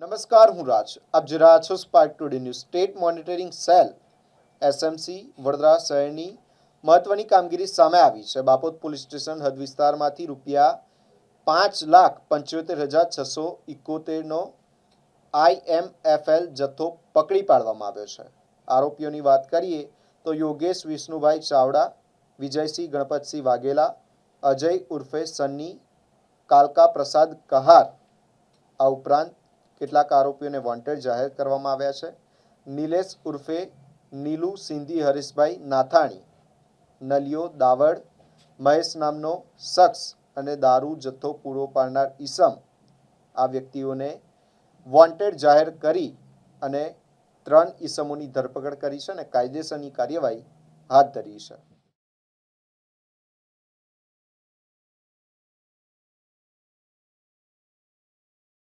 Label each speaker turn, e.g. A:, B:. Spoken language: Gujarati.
A: નમસ્કાર, હું રાજ. આપ જોઈ રહ્યા છો spark today news. State monitoring cell SMC Vadodara શહેરની મહત્વની કામગીરી સામે આવી છે. બાપોદ પોલીસ સ્ટેશન હદ વિસ્તારમાંથી ₹5,75,671નો IMFL જથ્થો પકડી પાડવામાં આવ્યો છે. આરોપીઓની વાત કરીએ તો યોગેશ વિષ્ણુભાઈ ચાવડા, વિજયસિંહ ગણપતસિંહ વાઘેલા, અજય ઉર્ફે સન્ની, કાલકા પ્રસાદ કહાર. આ ઉપરાંત કેટલાક આરોપીઓને વોન્ટેડ જાહેર કરવામાં આવ્યા છે. નિલેશ ઉર્ફે નીલુ સિંધી હરીશભાઈ નાથાણી, નલિયો દાવડ, મહેશ નામનો શખ્સ અને દારૂ જથ્થો પૂરો પાડનાર ઈસમ, આ વ્યક્તિઓને વોન્ટેડ જાહેર કરી અને 3 ઈસમોની ધરપકડ કરી છે અને કાયદેસરની કાર્યવાહી હાથ ધરી છે.